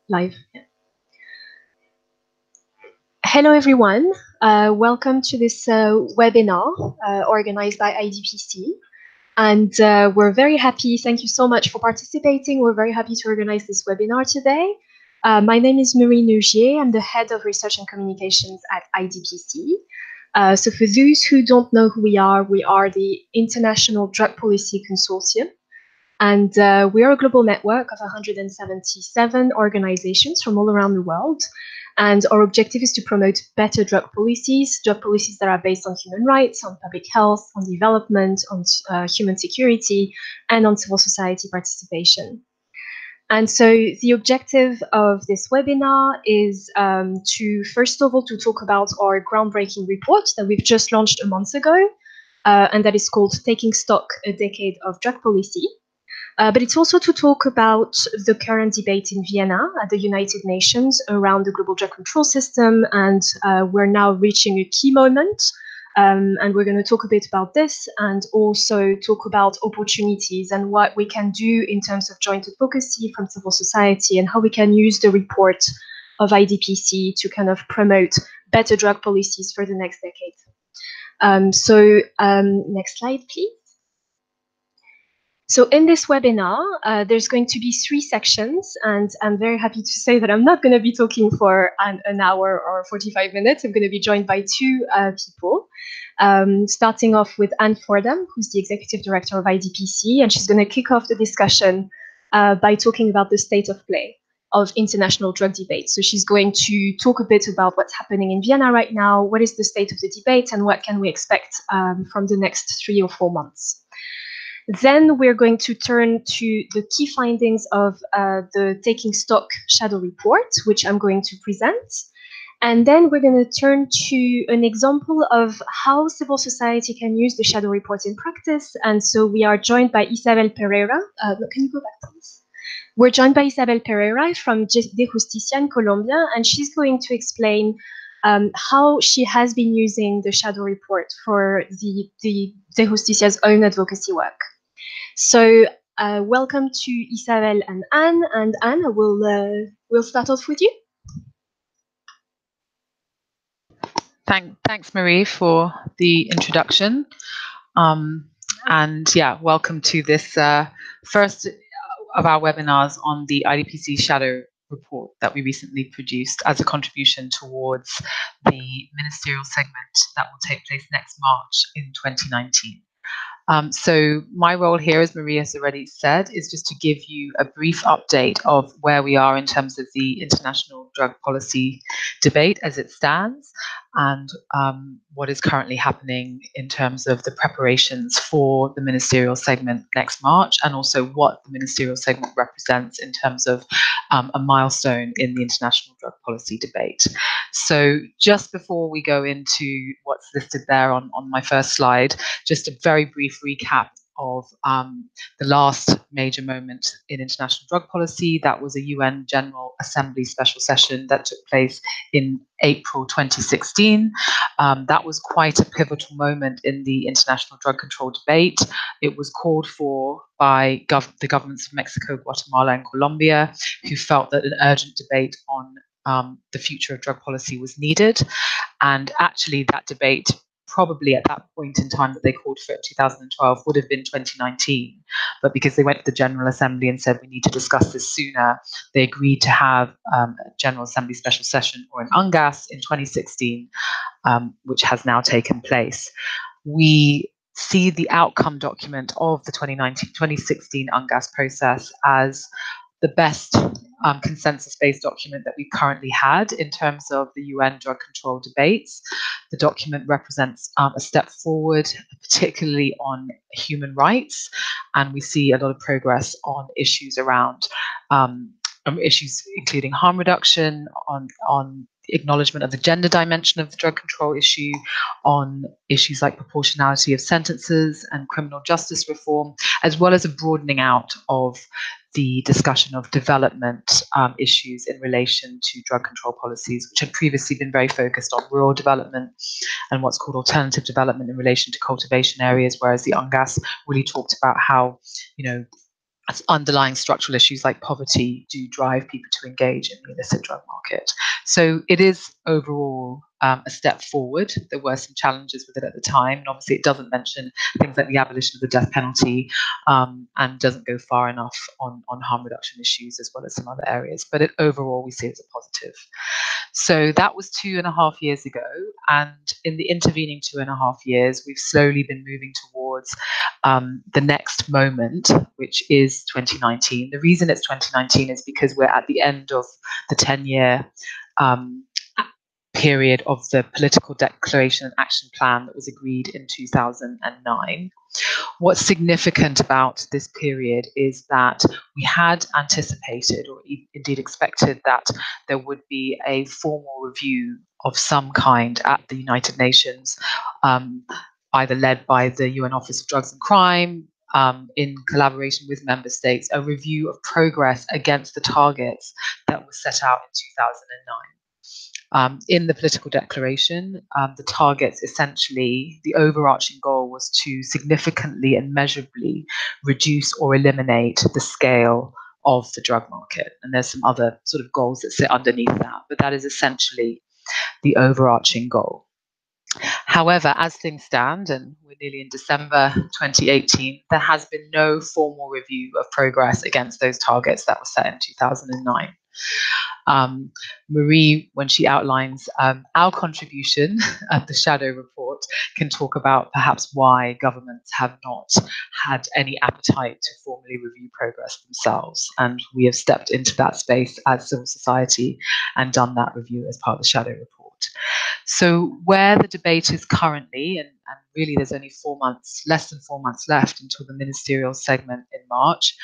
Live. Yeah. Hello, everyone. Welcome to this webinar organized by IDPC. And we're very happy. Thank you so much for participating. We're very happy to organize this webinar today. My name is Nougier. I'm the head of research and communications at IDPC. So for those who don't know who we are the International Drug Policy Consortium. And we are a global network of 177 organizations from all around the world. And our objective is to promote better drug policies that are based on human rights, on public health, on development, on human security, and on civil society participation. And so the objective of this webinar is to, first of all, to talk about our groundbreaking report that we've just launched a month ago, and that is called Taking Stock: A Decade of Drug Policy. But it's also to talk about the current debate in Vienna at the United Nations around the global drug control system. And we're now reaching a key moment. And we're going to talk a bit about this and also talk about opportunities and what we can do in terms of joint advocacy from civil society and how we can use the report of IDPC to kind of promote better drug policies for the next decade. Next slide, please. So in this webinar, there's going to be 3 sections, and I'm very happy to say that I'm not going to be talking for an hour or 45 minutes. I'm going to be joined by 2 people, starting off with Anne Fordham, who's the Executive Director of IDPC, and she's going to kick off the discussion by talking about the state of play of international drug debate. So she's going to talk a bit about what's happening in Vienna right now, what is the state of the debate, and what can we expect from the next 3 or 4 months. Then we're going to turn to the key findings of the Taking Stock Shadow Report, which I'm going to present. And then we're going to turn to an example of how civil society can use the Shadow Report in practice. And so we are joined by Isabel Pereira. Can you go back, please? We're joined by Isabel Pereira from Dejusticia in Colombia, and she's going to explain how she has been using the Shadow Report for the Dejusticia's own advocacy work. So welcome to Isabel and Anne. And Anne, we'll start off with you. Thanks, Marie, for the introduction. And yeah, welcome to this first of our webinars on the IDPC Shadow Report that we recently produced as a contribution towards the ministerial segment that will take place next March in 2019. So my role here, as Maria has already said, is just to give you a brief update of where we are in terms of the international drug policy debate as it stands, and what is currently happening in terms of the preparations for the ministerial segment next March, and also what the ministerial segment represents in terms of a milestone in the international drug policy debate. So just before we go into what's listed there on my first slide, just a very brief recap of the last major moment in international drug policy. That was a UN General Assembly special session that took place in April 2016. That was quite a pivotal moment in the international drug control debate. It was called for by the governments of Mexico, Guatemala, and Colombia, who felt that an urgent debate on the future of drug policy was needed. And actually that debate, probably at that point in time that they called for 2012, would have been 2019. But because they went to the General Assembly and said we need to discuss this sooner, they agreed to have a General Assembly special session, or an UNGAS, in 2016, which has now taken place. We see the outcome document of the 2016 UNGAS process as the best consensus-based document that we currently had in terms of the UN drug control debates. The document represents a step forward, particularly on human rights, and we see a lot of progress on issues around issues including harm reduction, on acknowledgement of the gender dimension of the drug control issue, on issues like proportionality of sentences and criminal justice reform, as well as a broadening out of the discussion of development issues in relation to drug control policies, which had previously been very focused on rural development and what's called alternative development in relation to cultivation areas, whereas the UNGAS really talked about how, underlying structural issues like poverty do drive people to engage in the illicit drug market. So it is overall a step forward. There were some challenges with it at the time, and obviously it doesn't mention things like the abolition of the death penalty, and doesn't go far enough on harm reduction issues, as well as some other areas. But overall, we see it as a positive. So that was 2.5 years ago, and in the intervening 2.5 years, we've slowly been moving towards the next moment, which is 2019. The reason it's 2019 is because we're at the end of the 10-year period of the political declaration and action plan that was agreed in 2009. What's significant about this period is that we had anticipated, or indeed expected, that there would be a formal review of some kind at the United Nations, either led by the UN Office of Drugs and Crime, in collaboration with member states, a review of progress against the targets that were set out in 2009. In the political declaration, the targets, essentially, the overarching goal was to significantly and measurably reduce or eliminate the scale of the drug market. And there's some other sort of goals that sit underneath that, but that is essentially the overarching goal. However, as things stand, and we're nearly in December 2018, there has been no formal review of progress against those targets that were set in 2009. Marie, when she outlines our contribution at the Shadow Report, can talk about perhaps why governments have not had any appetite to formally review progress themselves. And we have stepped into that space as civil society and done that review as part of the Shadow Report. So where the debate is currently, and really there's only less than 4 months left until the ministerial segment in March,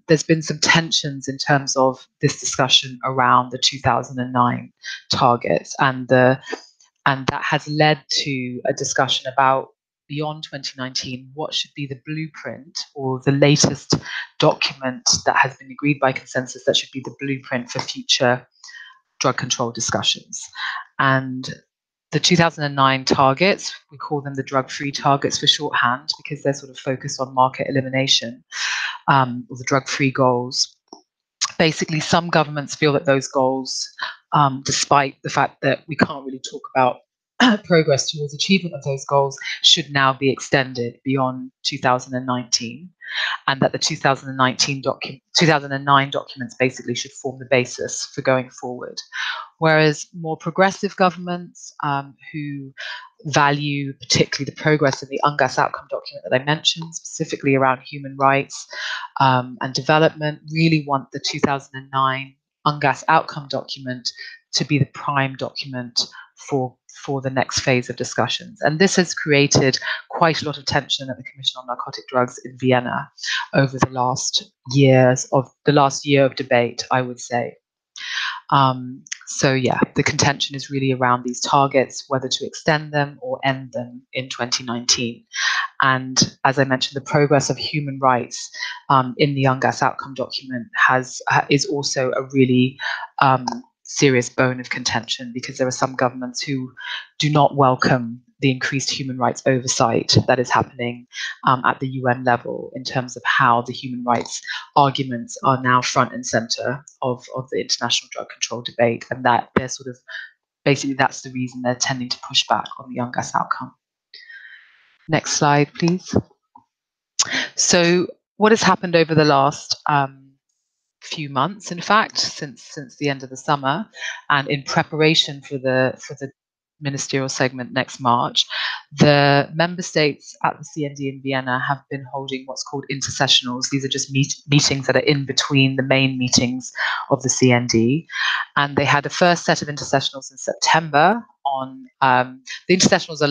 there's been some tensions in terms of this discussion around the 2009 targets, and that has led to a discussion about, beyond 2019, what should be the blueprint or the latest document that has been agreed by consensus that should be the blueprint for future drug control discussions. And the 2009 targets, we call them the drug-free targets for shorthand, because they're sort of focused on market elimination, or the drug-free goals. Basically, some governments feel that those goals, despite the fact that we can't really talk about progress towards achievement of those goals, should now be extended beyond 2019, and that the 2009 documents basically should form the basis for going forward. Whereas more progressive governments, who value particularly the progress in the UNGAS outcome document that I mentioned, specifically around human rights and development, really want the 2009 UNGAS outcome document to be the prime document for the next phase of discussions. And this has created quite a lot of tension at the Commission on Narcotic Drugs in Vienna over the last year of debate, I would say. So yeah, the contention is really around these targets, whether to extend them or end them in 2019. And as I mentioned, the progress of human rights in the UNGAS outcome document is also a really serious bone of contention, because there are some governments who do not welcome the increased human rights oversight that is happening at the UN level, in terms of how the human rights arguments are now front and center of the international drug control debate, and that they're sort of, basically that's the reason they're tending to push back on the UNGAS outcome. Next slide, please. So what has happened over the last few months, in fact, since the end of the summer, and in preparation for the ministerial segment next March, the member states at the CND in Vienna have been holding what's called intersessionals. These are just meetings that are in between the main meetings of the CND. And they had a first set of intersessionals in September on, the intersessionals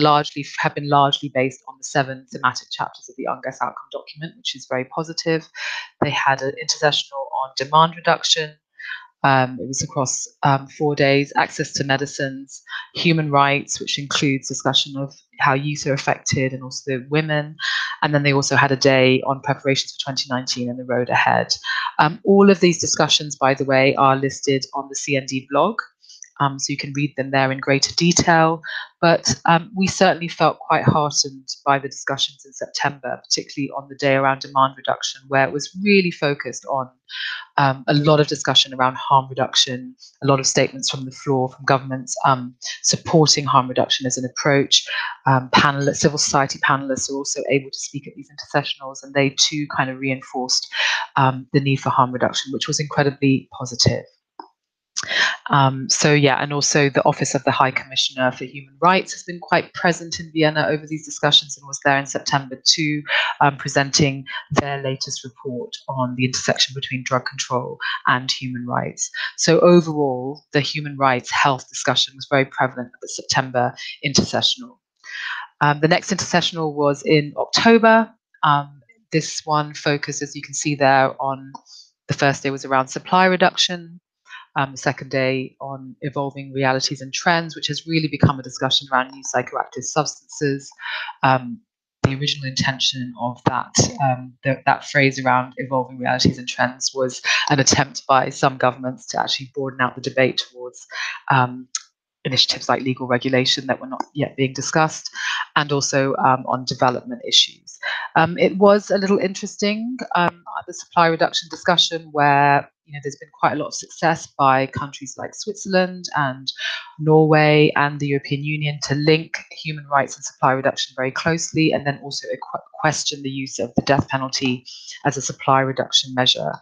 have been largely based on the 7 thematic chapters of the UNGAS outcome document, which is very positive. They had an intersessional on demand reduction. It was across 4 days: access to medicines, human rights, which includes discussion of how youth are affected, and also the women. And then they also had a day on preparations for 2019 and the road ahead. All of these discussions, by the way, are listed on the CND blog. so you can read them there in greater detail. But we certainly felt quite heartened by the discussions in September, particularly on the day around demand reduction, where it was really focused on a lot of discussion around harm reduction, a lot of statements from the floor from governments supporting harm reduction as an approach. Civil society panelists are also able to speak at these intersessionals, and they too kind of reinforced the need for harm reduction, which was incredibly positive. And also the Office of the High Commissioner for Human Rights has been quite present in Vienna over these discussions and was there in September too, presenting their latest report on the intersection between drug control and human rights. So overall, the human rights health discussion was very prevalent at the September intersessional. The next intersessional was in October. This one focused, as you can see there, on the first day was around supply reduction. The second day on evolving realities and trends, which has really become a discussion around new psychoactive substances. The original intention of that phrase around evolving realities and trends was an attempt by some governments to actually broaden out the debate towards initiatives like legal regulation that were not yet being discussed, and also on development issues. It was a little interesting, the supply reduction discussion, where there's been quite a lot of success by countries like Switzerland and Norway and the European Union to link human rights and supply reduction very closely, and then also question the use of the death penalty as a supply reduction measure.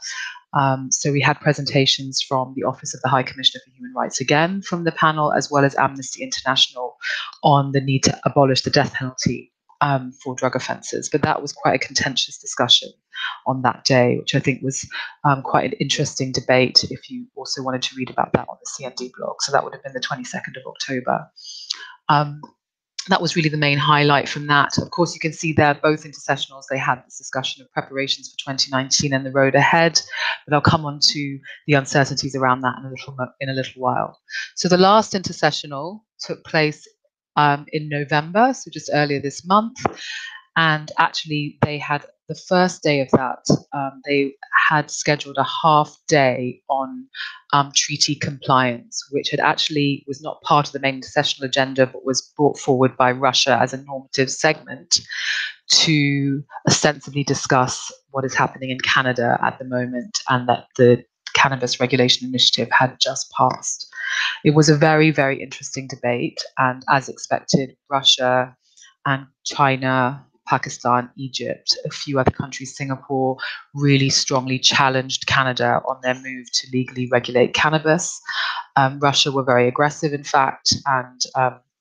So we had presentations from the Office of the High Commissioner for Human Rights, again from the panel, as well as Amnesty International, on the need to abolish the death penalty for drug offences. But that was quite a contentious discussion on that day, which I think was quite an interesting debate if you also wanted to read about that on the CND blog. So that would have been the 22nd of October. That was really the main highlight from that. Of course, you can see there both intersessionals, they had this discussion of preparations for 2019 and the road ahead, but I'll come on to the uncertainties around that in a little while. So the last intersessional took place in November, so just earlier this month, and actually they had the first day of that, they had scheduled a half day on treaty compliance, which was not part of the main intersessional agenda, but was brought forward by Russia as a normative segment to ostensibly discuss what is happening in Canada at the moment, and that the cannabis regulation initiative had just passed. It was a very, very interesting debate, and as expected, Russia and China, Pakistan, Egypt, a few other countries, Singapore, really strongly challenged Canada on their move to legally regulate cannabis. Russia were very aggressive, in fact, and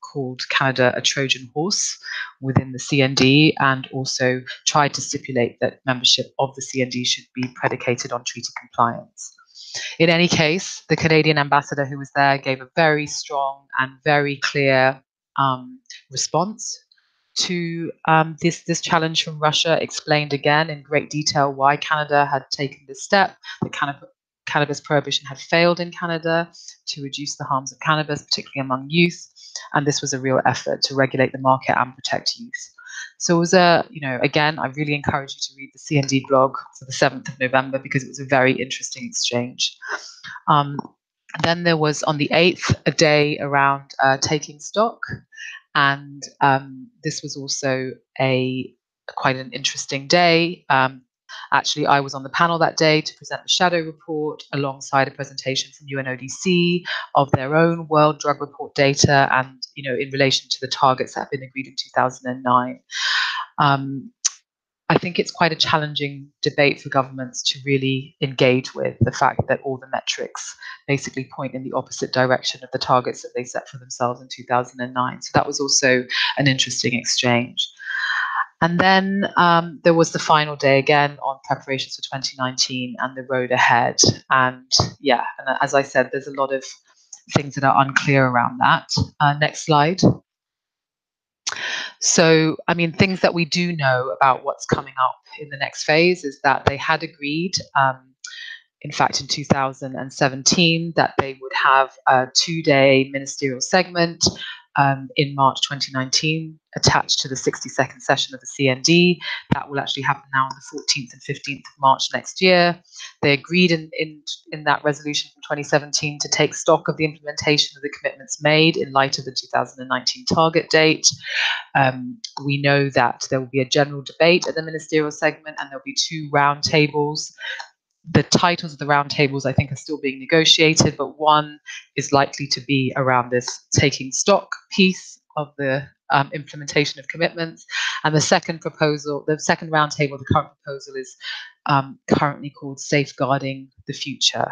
called Canada a Trojan horse within the CND, and also tried to stipulate that membership of the CND should be predicated on treaty compliance. In any case, the Canadian ambassador who was there gave a very strong and very clear response to this challenge from Russia, explained again in great detail why Canada had taken this step. The cannabis prohibition had failed in Canada to reduce the harms of cannabis, particularly among youth, and this was a real effort to regulate the market and protect youth. So it was again, I really encourage you to read the CND blog for the 7th of November, because it was a very interesting exchange. Then there was on the 8th a day around taking stock, and this was also quite an interesting day. Actually, I was on the panel that day to present the shadow report alongside a presentation from UNODC of their own World Drug Report data, and in relation to the targets that have been agreed in 2009. I think it's quite a challenging debate for governments to really engage with, the fact that all the metrics basically point in the opposite direction of the targets that they set for themselves in 2009. So that was also an interesting exchange. And then there was the final day again on preparations for 2019 and the road ahead. And as I said, there's a lot of things that are unclear around that. Next slide. So, things that we do know about what's coming up in the next phase is that they had agreed, in fact, in 2017, that they would have a 2-day ministerial segment in March 2019, attached to the 62nd session of the CND. That will actually happen now on the 14th and 15th of March next year. They agreed in that resolution from 2017 to take stock of the implementation of the commitments made in light of the 2019 target date. We know that there will be a general debate at the ministerial segment, and there'll be 2 roundtables. The titles of the roundtables, I think, are still being negotiated, but one is likely to be around this taking stock piece of the implementation of commitments. And the second proposal, the second roundtable, the current proposal is currently called Safeguarding the Future,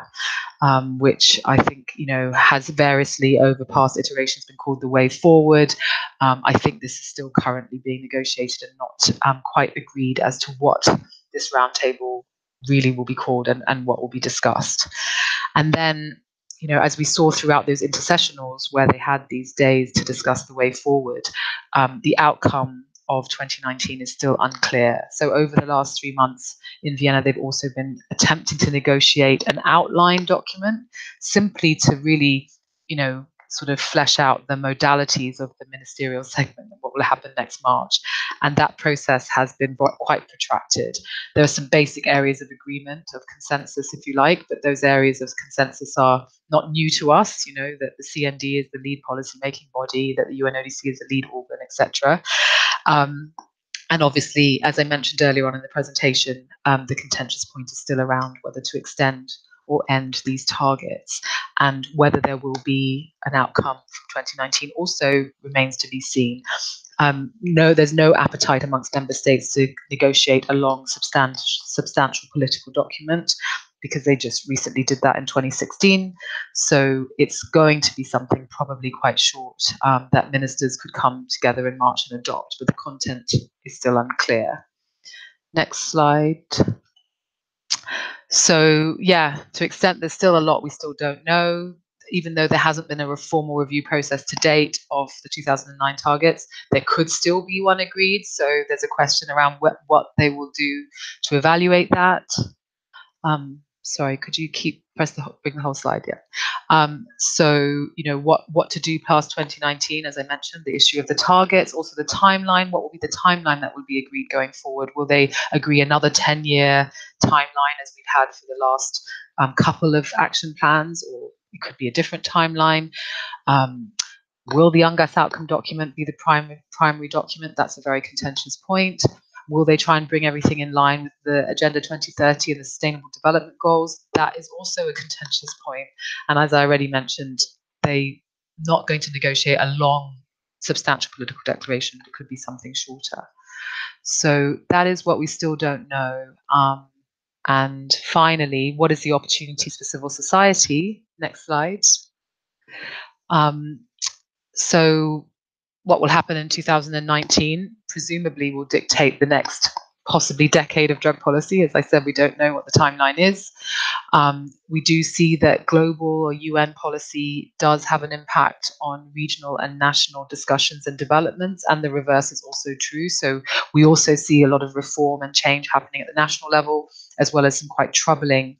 which I think, has variously over past iterations been called the Way Forward. I think this is still currently being negotiated and not quite agreed as to what this roundtable really will be called and what will be discussed. And then, as we saw throughout those intersessionals where they had these days to discuss the way forward, the outcome of 2019 is still unclear. So over the last 3 months in Vienna, they've also been attempting to negotiate an outline document simply to really, sort of flesh out the modalities of the ministerial segment and what will happen next March. And that process has been quite protracted. There are some basic areas of agreement, of consensus, if you like, but those areas of consensus are not new to us, that the CND is the lead policy-making body, that the UNODC is the lead organ, etc. And obviously, as I mentioned earlier on in the presentation, the contentious point is still around whether to extend or end these targets, and whether there will be an outcome from 2019 also remains to be seen. No, there's no appetite amongst member states to negotiate a long, substantial political document, because they just recently did that in 2016. So it's going to be something probably quite short that ministers could come together in March and adopt, but the content is still unclear. Next slide. So yeah, to extent there's still a lot we still don't know. Even though there hasn't been a formal review process to date of the 2009 targets, there could still be one agreed. So there's a question around what they will do to evaluate that. Sorry, could you bring the whole slide? Yeah. So, what to do past 2019, as I mentioned, the issue of the targets, also the timeline. What will be the timeline that will be agreed going forward? Will they agree another 10-year timeline as we've had for the last couple of action plans, or it could be a different timeline? Will the UNGAS outcome document be the primary document? That's a very contentious point. Will they try and bring everything in line with the Agenda 2030 and the Sustainable Development Goals? That is also a contentious point. And as I already mentioned, they're not going to negotiate a long, substantial political declaration. It could be something shorter. So that is what we still don't know. And finally, what is the opportunities for civil society? Next slide. So what will happen in 2019 presumably will dictate the next possibly decade of drug policy. As I said, we don't know what the timeline is. We do see that global or UN policy does have an impact on regional and national discussions and developments, and the reverse is also true. So we also see a lot of reform and change happening at the national level, as well as some quite troubling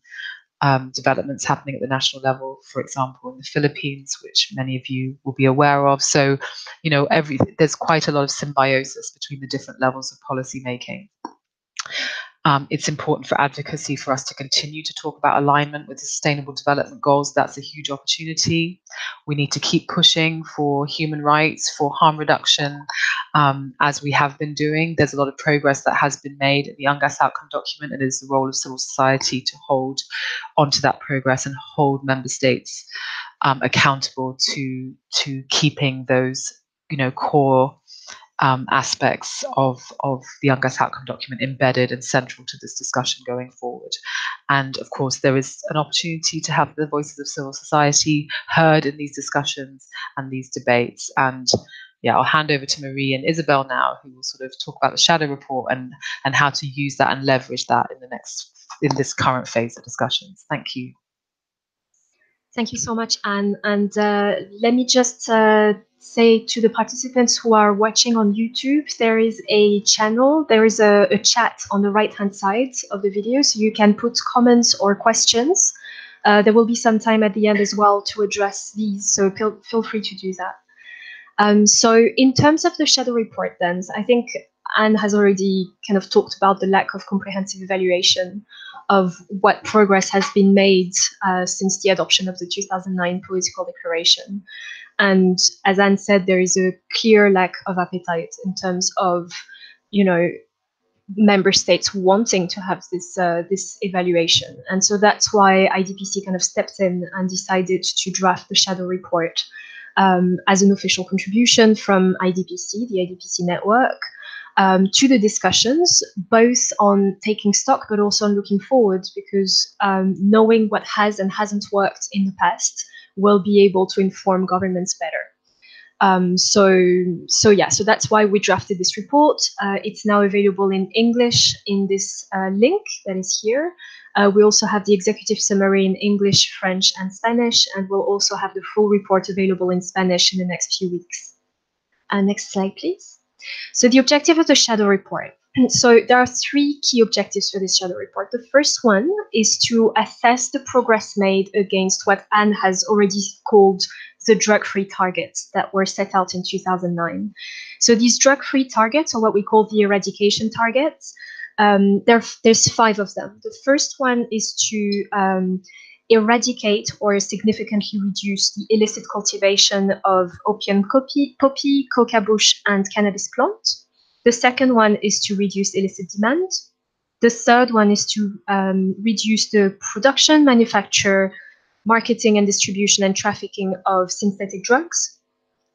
developments happening at the national level, for example, in the Philippines, which many of you will be aware of. So, there's quite a lot of symbiosis between the different levels of policy making. It's important for advocacy for us to continue to talk about alignment with the Sustainable Development Goals. That's a huge opportunity. We need to keep pushing for human rights, for harm reduction, as we have been doing. There's a lot of progress that has been made in the UNGAS outcome document. It is the role of civil society to hold onto that progress and hold member states accountable to keeping those, core aspects of the UNGAS outcome document embedded and central to this discussion going forward. And of course, there is an opportunity to have the voices of civil society heard in these discussions and these debates. And yeah, I'll hand over to Marie and Isabel now, who will sort of talk about the shadow report and how to use that and leverage that in this current phase of discussions. Thank you. Thank you so much, Anne. And let me just say to the participants who are watching on YouTube, there is a channel, there is a chat on the right-hand side of the video, so you can put comments or questions. There will be some time at the end as well to address these, so feel free to do that. So in terms of the shadow report then, I think Anne has already kind of talked about the lack of comprehensive evaluation of what progress has been made since the adoption of the 2009 political declaration. And as Anne said, there is a clear lack of appetite in terms of, member states wanting to have this evaluation. And so that's why IDPC kind of stepped in and decided to draft the shadow report as an official contribution from IDPC, the IDPC network, to the discussions, both on taking stock, but also on looking forward, because knowing what has and hasn't worked in the past will be able to inform governments better. So that's why we drafted this report. It's now available in English in this link that is here. We also have the executive summary in English, French, and Spanish, and we'll also have the full report available in Spanish in the next few weeks. Next slide, please. So the objective of the shadow report. So there are three key objectives for this shadow report. The first one is to assess the progress made against what Anne has already called the drug-free targets that were set out in 2009. So these drug-free targets are what we call the eradication targets. There's 5 of them. The first one is to eradicate or significantly reduce the illicit cultivation of opium poppy, coca bush, and cannabis plant. The second one is to reduce illicit demand. The third one is to reduce the production, manufacture, marketing, and distribution and trafficking of synthetic drugs.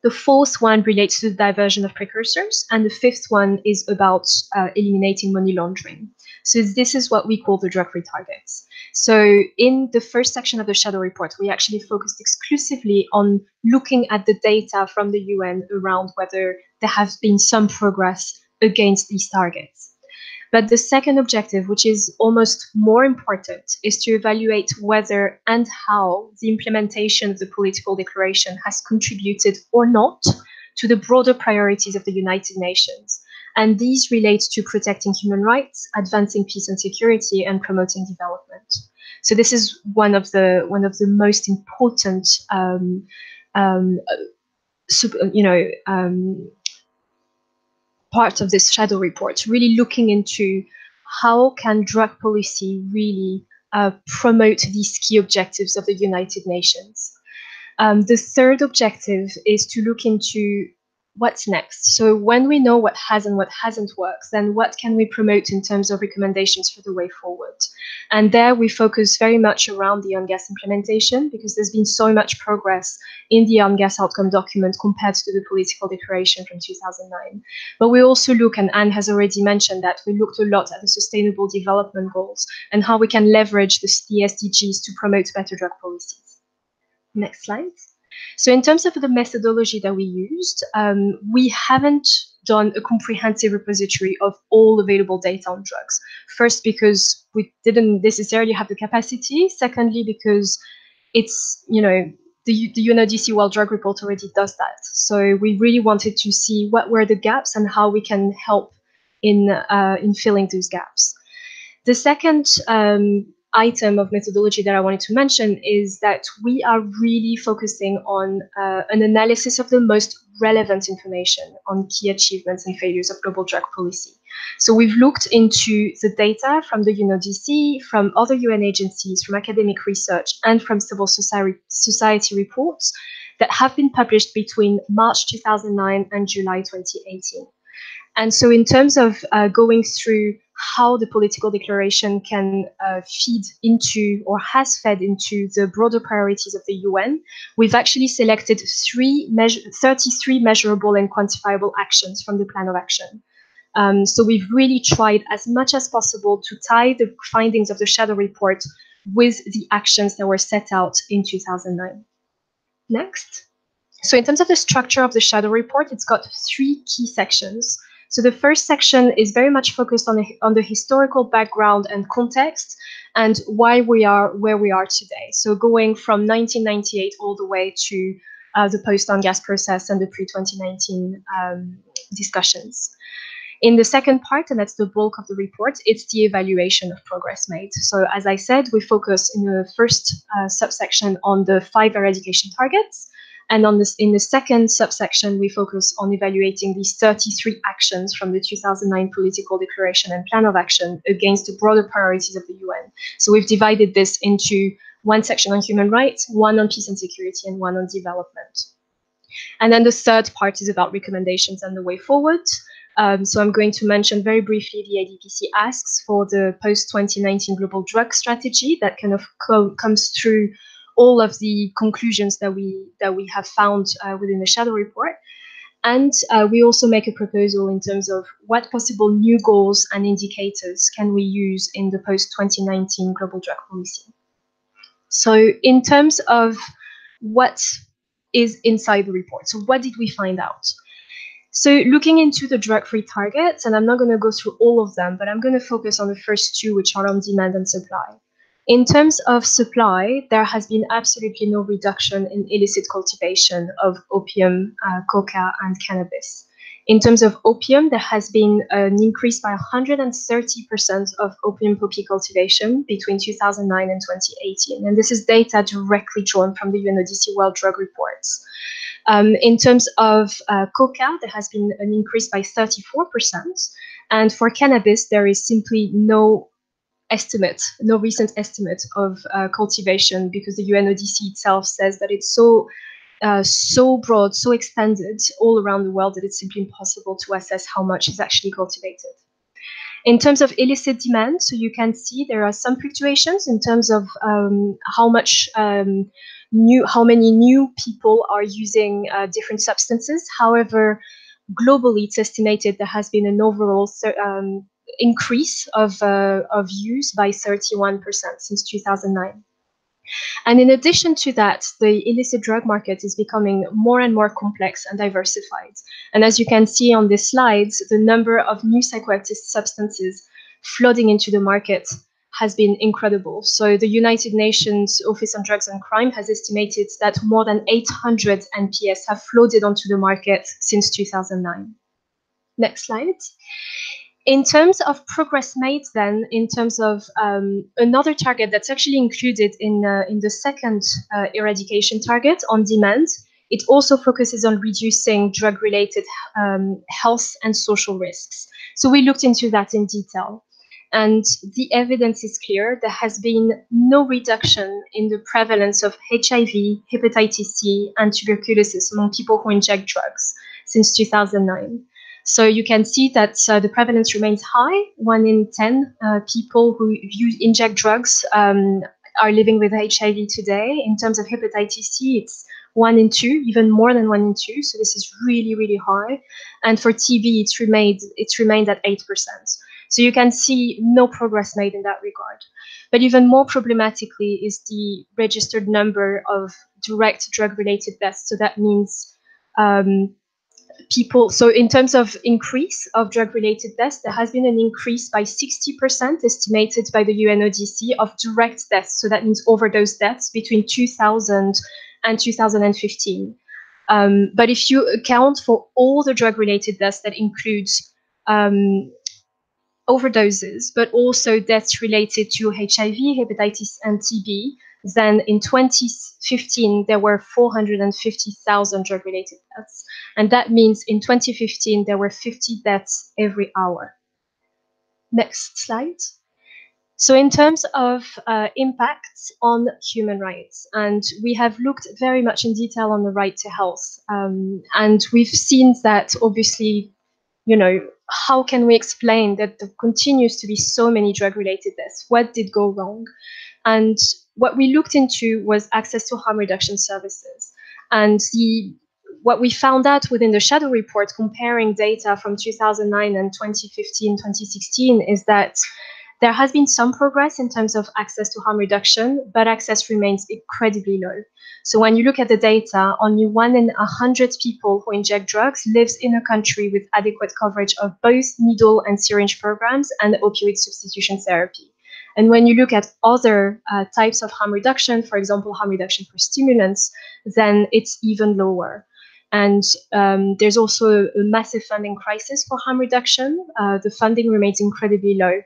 The fourth one relates to the diversion of precursors, and the fifth one is about eliminating money laundering. So this is what we call the drug-free targets. So in the first section of the shadow report, we actually focused exclusively on looking at the data from the UN around whether there has been some progress against these targets. But the second objective, which is almost more important, is to evaluate whether and how the implementation of the political declaration has contributed or not to the broader priorities of the United Nations. And these relate to protecting human rights, advancing peace and security, and promoting development. So this is one of the most important part of this shadow report, really looking into how can drug policy really promote these key objectives of the United Nations. The third objective is to look into what's next. So when we know what has and what hasn't worked, then what can we promote in terms of recommendations for the way forward? And there we focus very much around the on-gas implementation, because there's been so much progress in the on-gas outcome document compared to the political declaration from 2009. But we also look, and Anne has already mentioned that, we looked a lot at the sustainable development goals and how we can leverage the SDGs to promote better drug policies. Next slide. So in terms of the methodology that we used, we haven't done a comprehensive repository of all available data on drugs. First, because we didn't necessarily have the capacity. Secondly, because it's, the UNODC World Drug Report already does that. So we really wanted to see what were the gaps and how we can help in filling those gaps. The second item of methodology that I wanted to mention is that we are really focusing on an analysis of the most relevant information on key achievements and failures of global drug policy. So we've looked into the data from the UNODC, from other UN agencies, from academic research, and from civil society reports that have been published between March 2009 and July 2018. And so in terms of going through how the political declaration can feed into or has fed into the broader priorities of the UN, we've actually selected 33 measurable and quantifiable actions from the plan of action. So we've really tried as much as possible to tie the findings of the shadow report with the actions that were set out in 2009. Next. So in terms of the structure of the shadow report, it's got 3 key sections. So the first section is very much focused on the historical background and context and why we are where we are today. So going from 1998 all the way to the post-on-gas process and the pre-2019 discussions. In the second part, and that's the bulk of the report, it's the evaluation of progress made. So as I said, we focus in the first subsection on the 5 eradication targets. And in the second subsection, we focus on evaluating these 33 actions from the 2009 Political Declaration and Plan of Action against the broader priorities of the UN. So we've divided this into one section on human rights, one on peace and security, and one on development. And then the third part is about recommendations and the way forward. So I'm going to mention very briefly the IDPC asks for the post-2019 global drug strategy that kind of comes through all of the conclusions that we have found within the shadow report. And we also make a proposal in terms of what possible new goals and indicators can we use in the post-2019 global drug policy. So in terms of what is inside the report, so what did we find out? So looking into the drug-free targets, and I'm not going to go through all of them, but I'm going to focus on the first two, which are on demand and supply. In terms of supply, there has been absolutely no reduction in illicit cultivation of opium, coca, and cannabis. In terms of opium, there has been an increase by 130% of opium poppy cultivation between 2009 and 2018. And this is data directly drawn from the UNODC World Drug Reports. In terms of coca, there has been an increase by 34%. And for cannabis, there is simply no recent estimate of cultivation, because the UNODC itself says that it's so broad, so extended all around the world that it's simply impossible to assess how much is actually cultivated. In terms of illicit demand, so you can see there are some fluctuations in terms of how many new people are using different substances. However, globally, it's estimated there has been an overall increase of use by 31% since 2009. And in addition to that, the illicit drug market is becoming more and more complex and diversified. And as you can see on this slide, the number of new psychoactive substances flooding into the market has been incredible. So the United Nations Office on Drugs and Crime has estimated that more than 800 NPS have flooded onto the market since 2009. Next slide. In terms of progress made then, in terms of another target that's actually included in the second eradication target on demand, it also focuses on reducing drug-related health and social risks. So we looked into that in detail. And the evidence is clear. There has been no reduction in the prevalence of HIV, hepatitis C, and tuberculosis among people who inject drugs since 2009. So you can see that the prevalence remains high. 1 in 10 people who inject drugs are living with HIV today. In terms of hepatitis C, it's 1 in 2, even more than 1 in 2. So this is really, really high. And for TB, it's remained at 8%. So you can see no progress made in that regard. But even more problematically is the registered number of direct drug-related deaths. So that means so in terms of increase of drug-related deaths, there has been an increase by 60% estimated by the UNODC of direct deaths. So that means overdose deaths between 2000 and 2015. But if you account for all the drug-related deaths, that includes overdoses, but also deaths related to HIV, hepatitis, and TB, then in 2015, there were 450,000 drug-related deaths. And that means in 2015, there were 50 deaths every hour. Next slide. So in terms of impacts on human rights, and we have looked very much in detail on the right to health. And we've seen that obviously, how can we explain that there continues to be so many drug-related deaths? What did go wrong? And what we looked into was access to harm reduction services. And what we found out within the shadow report, comparing data from 2009 and 2015, 2016, is that there has been some progress in terms of access to harm reduction, but access remains incredibly low. So when you look at the data, only 1 in 100 people who inject drugs lives in a country with adequate coverage of both needle and syringe programs and opioid substitution therapy. And when you look at other types of harm reduction, for example, harm reduction for stimulants, then it's even lower. And there's also a massive funding crisis for harm reduction. The funding remains incredibly low.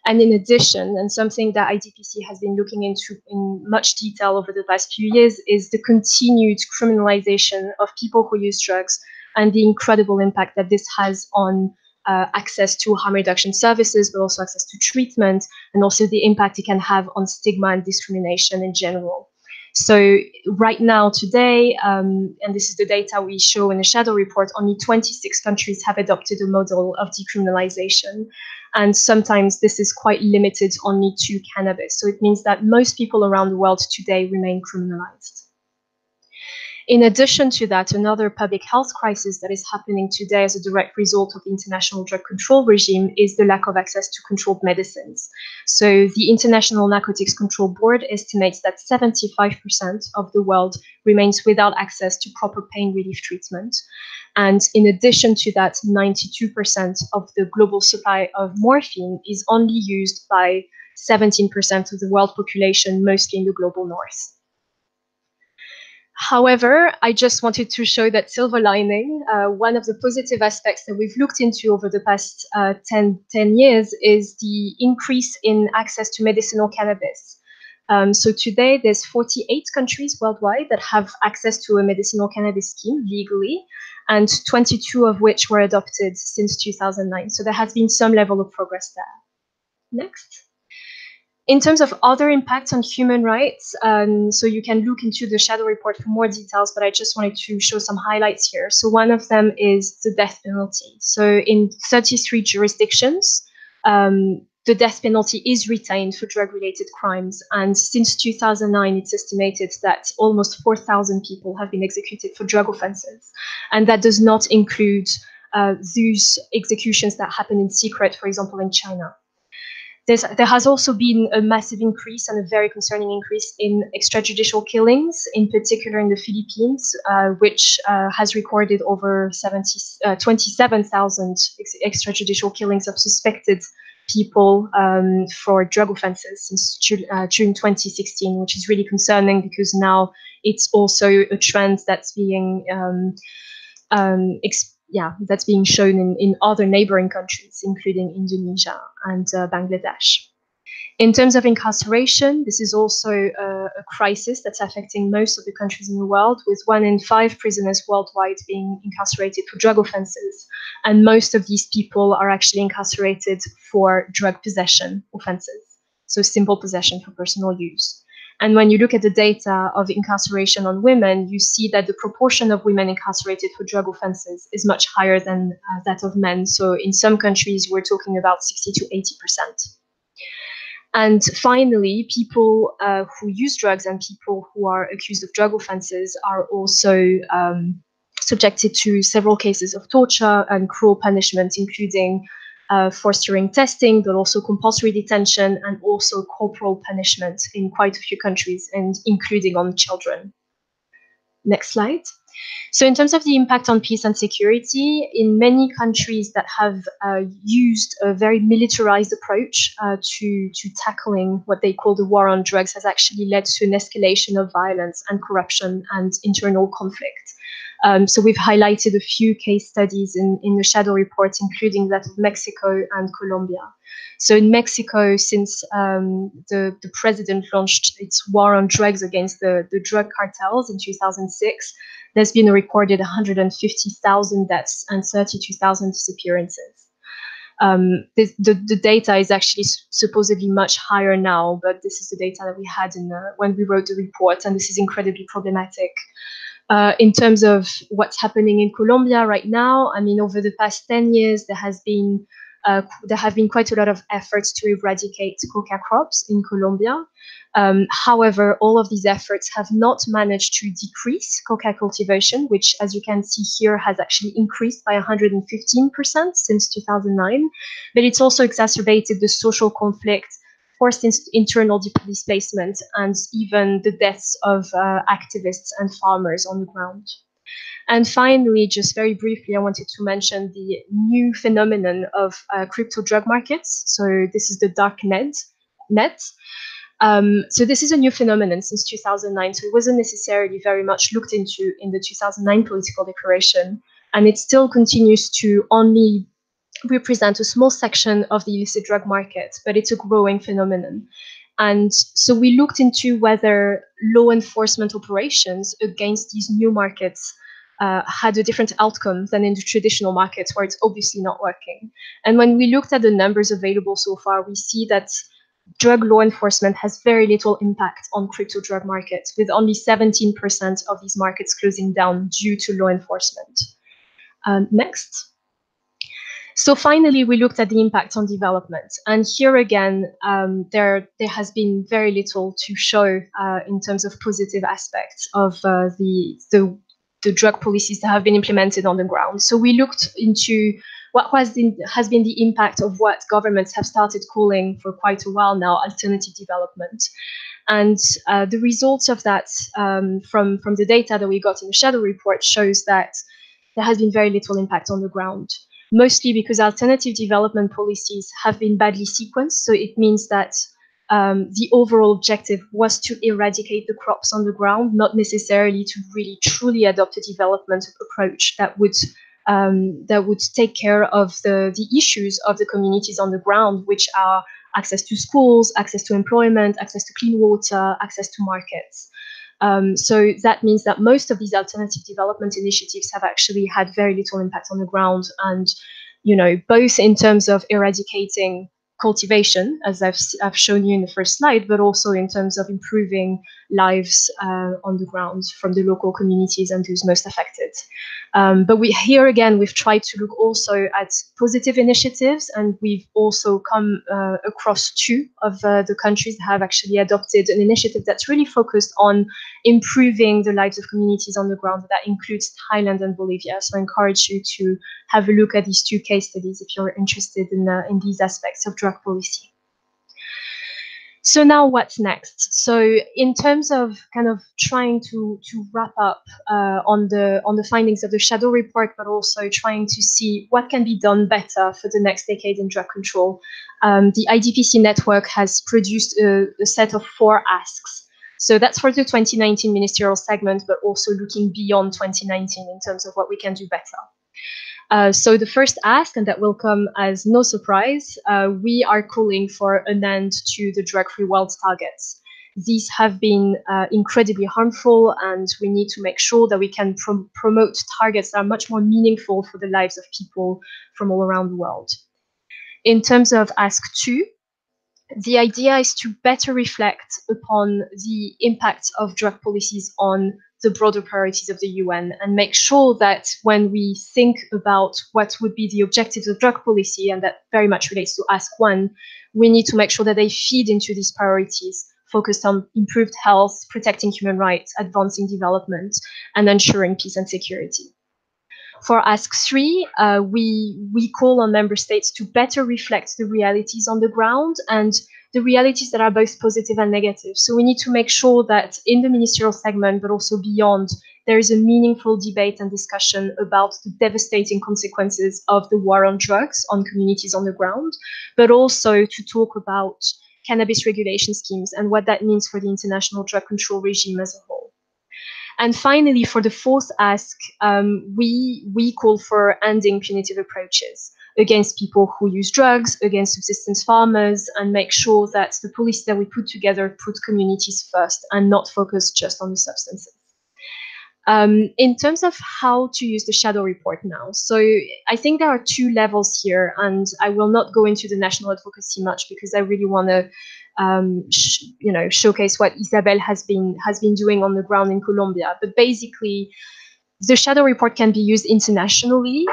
And in addition, and something that IDPC has been looking into in much detail over the past few years, is the continued criminalization of people who use drugs and the incredible impact that this has on access to harm reduction services, but also access to treatment, and also the impact it can have on stigma and discrimination in general. So right now, today, and this is the data we show in the shadow report, only 26 countries have adopted a model of decriminalization. And sometimes this is quite limited only to cannabis. So it means that most people around the world today remain criminalized. In addition to that, another public health crisis that is happening today as a direct result of the international drug control regime is the lack of access to controlled medicines. So the International Narcotics Control Board estimates that 75% of the world remains without access to proper pain relief treatment. And in addition to that, 92% of the global supply of morphine is only used by 17% of the world population, mostly in the global north. However, I just wanted to show that silver lining. One of the positive aspects that we've looked into over the past 10 years is the increase in access to medicinal cannabis. So today, there's 48 countries worldwide that have access to a medicinal cannabis scheme legally, and 22 of which were adopted since 2009. So there has been some level of progress there. Next. In terms of other impacts on human rights, so you can look into the shadow report for more details, but I just wanted to show some highlights here. So one of them is the death penalty. So in 33 jurisdictions, the death penalty is retained for drug-related crimes. And since 2009, it's estimated that almost 4,000 people have been executed for drug offenses. And that does not include those executions that happen in secret, for example, in China. There has also been a massive increase and a very concerning increase in extrajudicial killings, in particular in the Philippines, which has recorded over 27,000 extrajudicial killings of suspected people for drug offenses since June 2016, which is really concerning because now it's also a trend that's being that's being shown in other neighboring countries, including Indonesia and Bangladesh. In terms of incarceration, this is also a crisis that's affecting most of the countries in the world, with 1 in 5 prisoners worldwide being incarcerated for drug offenses. And most of these people are actually incarcerated for drug possession offenses, so simple possession for personal use. And when you look at the data of incarceration on women, you see that the proportion of women incarcerated for drug offenses is much higher than that of men. So in some countries, we're talking about 60 to 80%. And finally, people who use drugs and people who are accused of drug offenses are also subjected to several cases of torture and cruel punishment, including forced urine testing, but also compulsory detention and also corporal punishment in quite a few countries, and including on children. Next slide. So in terms of the impact on peace and security, in many countries that have used a very militarized approach to tackling what they call the war on drugs has actually led to an escalation of violence and corruption and internal conflict. So we've highlighted a few case studies in the shadow report, including that of Mexico and Colombia. So in Mexico, since the president launched its war on drugs against the drug cartels in 2006, there's been a recorded 150,000 deaths and 32,000 disappearances. The data is actually supposedly much higher now, but this is the data that we had when we wrote the report, and this is incredibly problematic. In terms of what's happening in Colombia right now, I mean, over the past 10 years, there have been quite a lot of efforts to eradicate coca crops in Colombia. However, all of these efforts have not managed to decrease coca cultivation, which, as you can see here, has actually increased by 115% since 2009. But it's also exacerbated the social conflict, forced internal displacement, and even the deaths of activists and farmers on the ground. And finally, just very briefly, I wanted to mention the new phenomenon of crypto drug markets. So this is the dark net. So this is a new phenomenon since 2009. So it wasn't necessarily very much looked into in the 2009 political declaration. And it still continues to only represent a small section of the illicit drug market, but it's a growing phenomenon. And so we looked into whether law enforcement operations against these new markets had a different outcome than in the traditional markets where it's obviously not working. And when we looked at the numbers available so far, we see that drug law enforcement has very little impact on crypto drug markets, with only 17% of these markets closing down due to law enforcement. Next. So finally, we looked at the impact on development. And here again, there has been very little to show in terms of positive aspects of the drug policies that have been implemented on the ground. So we looked into what has been the impact of what governments have started calling for quite a while now alternative development. And the results of that from the data that we got in the shadow report shows that there has been very little impact on the ground, mostly because alternative development policies have been badly sequenced. So it means that the overall objective was to eradicate the crops on the ground, not necessarily to really truly adopt a development approach that would take care of the issues of the communities on the ground, which are access to schools, access to employment, access to clean water, access to markets. So that means that most of these alternative development initiatives have actually had very little impact on the ground, and both in terms of eradicating cultivation, as I've shown you in the first slide, but also in terms of improving lives on the ground from the local communities and those most affected. But here again, we've tried to look also at positive initiatives, and we've also come across two of the countries that have actually adopted an initiative that's really focused on improving the lives of communities on the ground. That includes Thailand and Bolivia. So I encourage you to have a look at these two case studies if you're interested in these aspects of drug policy. So now what's next? So in terms of kind of trying to wrap up on the findings of the shadow report, but also trying to see what can be done better for the next decade in drug control, the IDPC network has produced a set of 4 asks. So that's for the 2019 ministerial segment, but also looking beyond 2019 in terms of what we can do better. So the first ask, and that will come as no surprise, we are calling for an end to the drug-free world targets. These have been incredibly harmful, and we need to make sure that we can promote targets that are much more meaningful for the lives of people from all around the world. In terms of ask 2, the idea is to better reflect upon the impact of drug policies on the broader priorities of the UN, and make sure that when we think about what would be the objectives of drug policy, and that very much relates to ask 1, we need to make sure that they feed into these priorities focused on improved health, protecting human rights, advancing development, and ensuring peace and security. For ask 3, we call on member states to better reflect the realities on the ground, and the realities that are both positive and negative. So we need to make sure that in the ministerial segment, but also beyond, there is a meaningful debate and discussion about the devastating consequences of the war on drugs on communities on the ground, but also to talk about cannabis regulation schemes and what that means for the international drug control regime as a whole. And finally, for the 4th ask, we call for ending punitive approaches against people who use drugs, against subsistence farmers, and make sure that the policy that we put together put communities first and not focus just on the substances. In terms of how to use the shadow report now, so I think there are 2 levels here, and I will not go into the national advocacy much because I really want to showcase what Isabel has been doing on the ground in Colombia. But basically, the shadow report can be used internationally.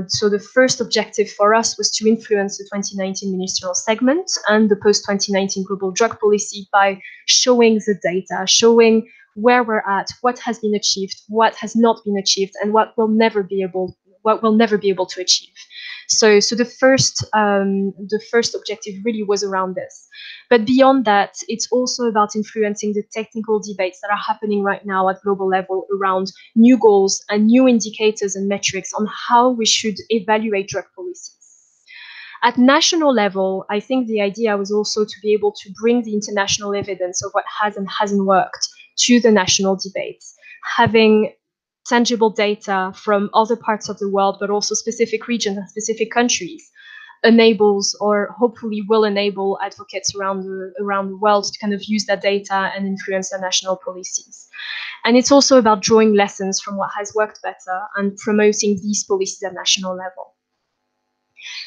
So the first objective for us was to influence the 2019 ministerial segment and the post-2019 global drug policy by showing the data, showing where we're at, what has been achieved, what has not been achieved, and what we'll never be able to achieve. So the first objective really was around this. But beyond that, it's also about influencing the technical debates that are happening right now at global level around new goals and new indicators and metrics on how we should evaluate drug policies. At national level, I think the idea was also to be able to bring the international evidence of what has and hasn't worked to the national debates, having tangible data from other parts of the world, but also specific regions and specific countries, enables, or hopefully will enable, advocates around the world to kind of use that data and influence their national policies. And it's also about drawing lessons from what has worked better and promoting these policies at national level.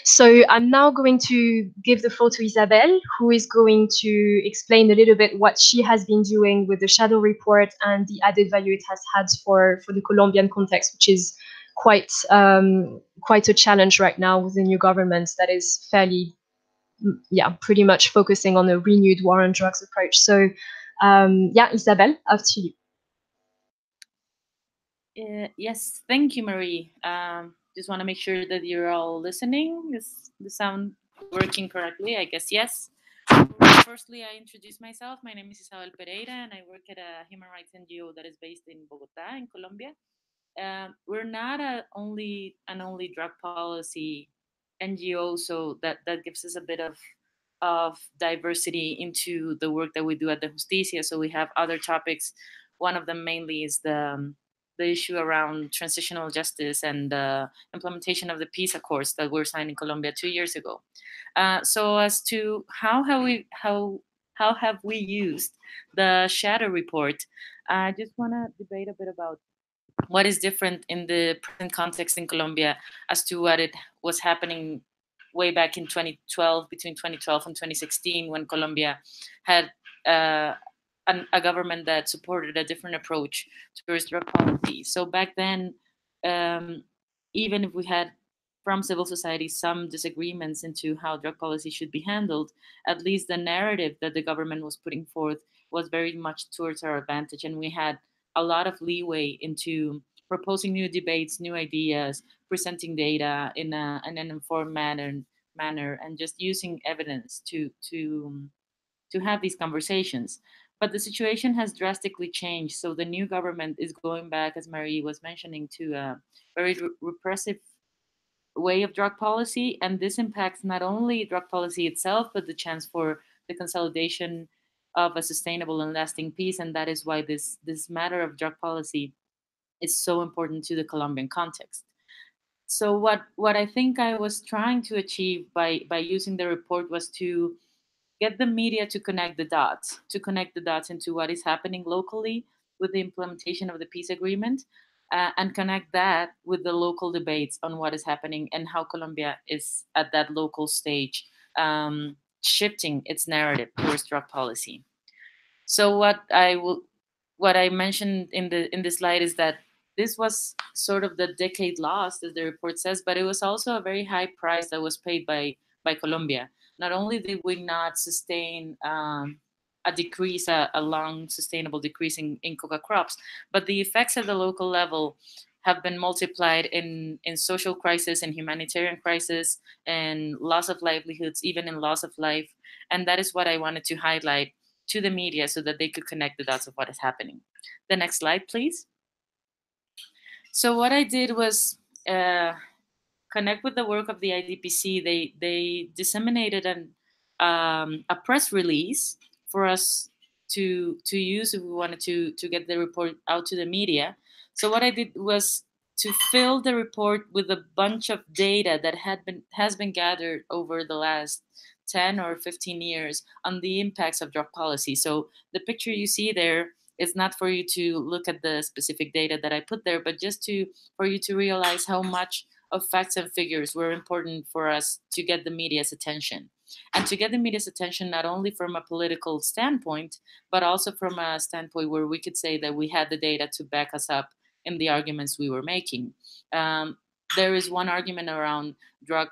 So I'm now going to give the floor to Isabel, who is going to explain a little bit what she has been doing with the shadow report and the added value it has had for the Colombian context, which is quite a challenge right now with the new government that is fairly, pretty much focusing on a renewed war on drugs approach. So Isabel, up to you. Yes, thank you, Marie. Just want to make sure that you're all listening. Is the sound working correctly? I guess yes. Firstly, I introduce myself. My name is Isabel Pereira, and I work at a human rights NGO that is based in Bogota, in Colombia. We're not an only drug policy NGO, so that gives us a bit of diversity into the work that we do at Dejusticia. So we have other topics. One of them mainly is the issue around transitional justice and the implementation of the peace accords that were signed in Colombia 2 years ago. So as to how have we used the shadow report, I just want to debate a bit about what is different in the present context in Colombia as to what it was happening way back in 2012, between 2012 and 2016, when Colombia had a government that supported a different approach towards drug policy. So back then, even if we had from civil society some disagreements into how drug policy should be handled, at least the narrative that the government was putting forth was very much towards our advantage, and we had a lot of leeway into proposing new debates, new ideas, presenting data in an informed manner, and just using evidence to have these conversations. But the situation has drastically changed. So the new government is going back, as Marie was mentioning, to a very repressive way of drug policy, and this impacts not only drug policy itself, but the chance for the consolidation of a sustainable and lasting peace. And that is why this matter of drug policy is so important to the Colombian context. So what I think I was trying to achieve by using the report was to get the media to connect the dots into what is happening locally with the implementation of the peace agreement, and connect that with the local debates on what is happening and how Colombia is at that local stage, shifting its narrative towards drug policy. So what I mentioned in the slide is that this was sort of the decade lost, as the report says, but it was also a very high price that was paid by Colombia. Not only did we not sustain a decrease, a long sustainable decrease in coca crops, but the effects at the local level have been multiplied in social crisis and humanitarian crisis and loss of livelihoods, even in loss of life. And that is what I wanted to highlight to the media so that they could connect the dots of what is happening. The next slide, please. So what I did was connect with the work of the IDPC. They disseminated a press release for us to use if we wanted to get the report out to the media. So what I did was to fill the report with a bunch of data that has been gathered over the last 10 or 15 years on the impacts of drug policy. So the picture you see there is not for you to look at the specific data that I put there, but just for you to realize how much of facts and figures were important for us to get the media's attention. And to get the media's attention not only from a political standpoint, but also from a standpoint where we could say that we had the data to back us up in the arguments we were making. There is one argument around drug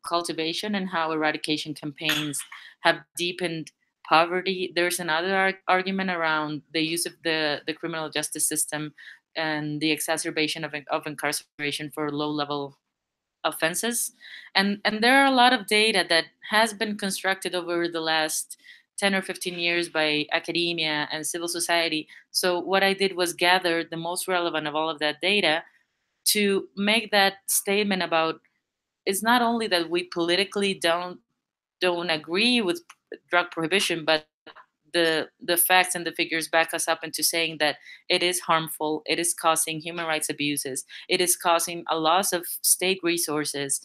cultivation and how eradication campaigns have deepened poverty. There's another argument around the use of the criminal justice system and the exacerbation of incarceration for low-level offenses. And there are a lot of data that has been constructed over the last 10 or 15 years by academia and civil society. So what I did was gather the most relevant of all of that data to make that statement about it's not only that we politically don't agree with drug prohibition, but the facts and the figures back us up into saying that it is harmful, it is causing human rights abuses, it is causing a loss of state resources,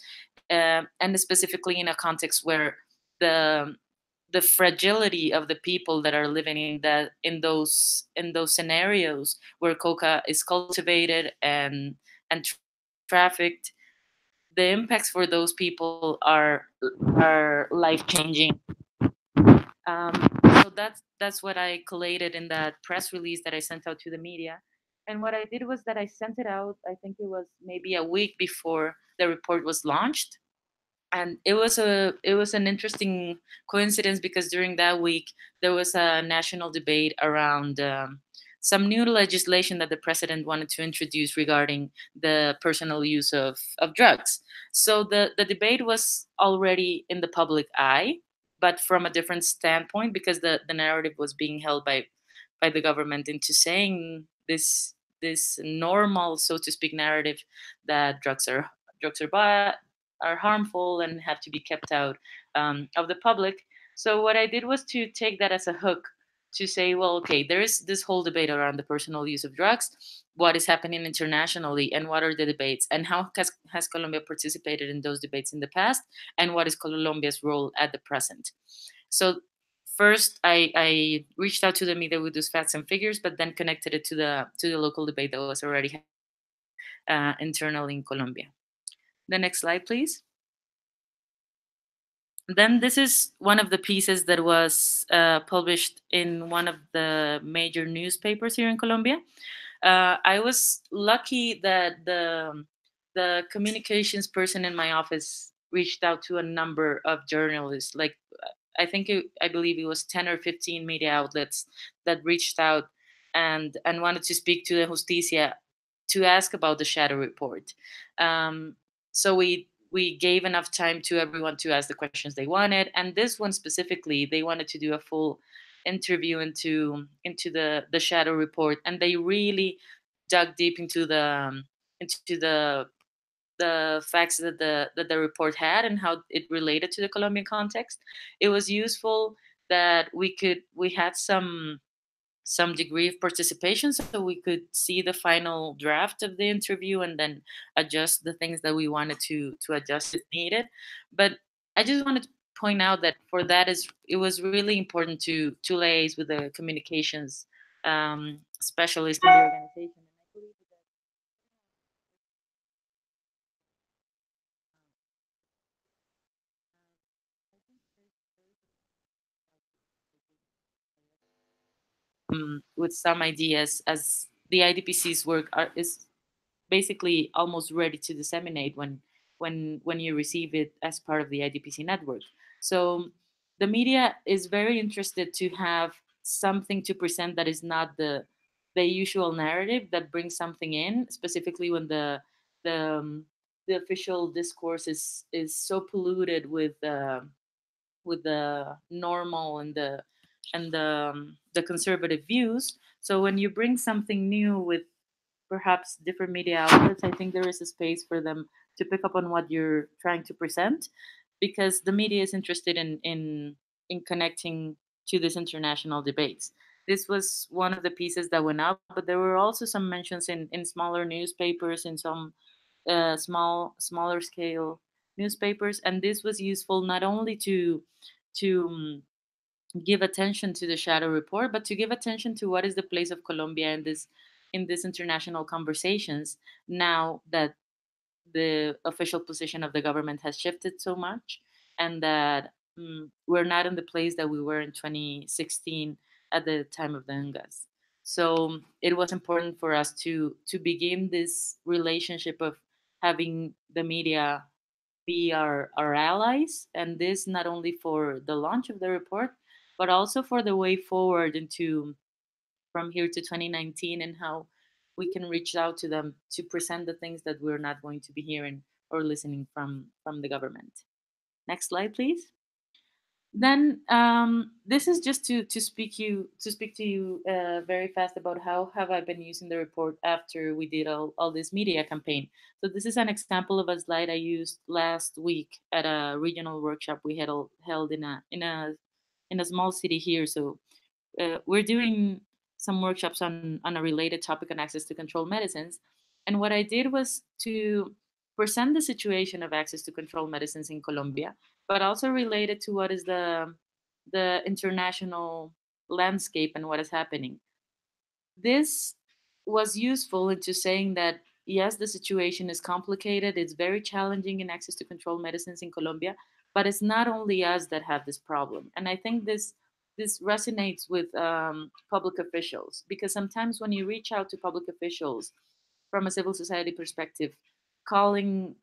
and specifically in a context where the fragility of the people that are living in those scenarios where coca is cultivated and trafficked, the impacts for those people are life changing. um, so that's what I collated in that press release that I sent out to the media. And what I did was that I sent it out, I think it was maybe a week before the report was launched. And it was an interesting coincidence because during that week there was a national debate around some new legislation that the president wanted to introduce regarding the personal use of drugs. So the debate was already in the public eye, but from a different standpoint, because the narrative was being held by the government into saying this normal, so to speak, narrative that drugs are harmful and have to be kept out of the public. So what I did was to take that as a hook to say, well, okay, there is this whole debate around the personal use of drugs. What is happening internationally, and what are the debates, and how has Colombia participated in those debates in the past, and what is Colombia's role at the present? So first, I reached out to the media with those facts and figures, but then connected it to the local debate that was already happening internally in Colombia. The next slide, please. Then this is one of the pieces that was published in one of the major newspapers here in Colombia. I was lucky that the communications person in my office reached out to a number of journalists. Like I believe it was 10 or 15 media outlets that reached out and wanted to speak to the Justicia to ask about the shadow report. So we gave enough time to everyone to ask the questions they wanted, and this one specifically, they wanted to do a full interview into the shadow report, and they really dug deep into the facts that the report had and how it related to the Colombian context. It was useful that we had some degree of participation, so we could see the final draft of the interview and then adjust the things that we wanted to adjust if needed. But I just wanted to point out that for that is it was really important to liaise with the communications specialist in the organization. And I believe with some ideas, as the IDPC's work is basically almost ready to disseminate when you receive it as part of the IDPC network. So the media is very interested to have something to present that is not the usual narrative that brings something in, specifically when the official discourse is so polluted with the normal and the conservative views. So when you bring something new with perhaps different media outlets, I think there is a space for them to pick up on what you're trying to present, because the media is interested in connecting to these international debates. This was one of the pieces that went up, but there were also some mentions in smaller newspapers, in some smaller scale newspapers, and this was useful not only to give attention to the shadow report, but to give attention to what is the place of Colombia in these international conversations now that the official position of the government has shifted so much, and that we're not in the place that we were in 2016 at the time of the UNGAS. So it was important for us to begin this relationship of having the media be our allies, and this not only for the launch of the report, but also for the way forward into from here to 2019, and how we can reach out to them to present the things that we're not going to be hearing or listening from the government. Next slide, please. Then this is just to speak to you very fast about how have I been using the report after we did all this media campaign. So this is an example of a slide I used last week at a regional workshop we had held in a small city here. So we're doing some workshops on a related topic on access to controlled medicines, and what I did was present the situation of access to controlled medicines in Colombia, but also related to what is the international landscape and what is happening. This was useful into saying that yes, the situation is complicated, it's very challenging in access to controlled medicines in Colombia, but it's not only us that have this problem. And I think this resonates with public officials, because sometimes when you reach out to public officials from a civil society perspective, calling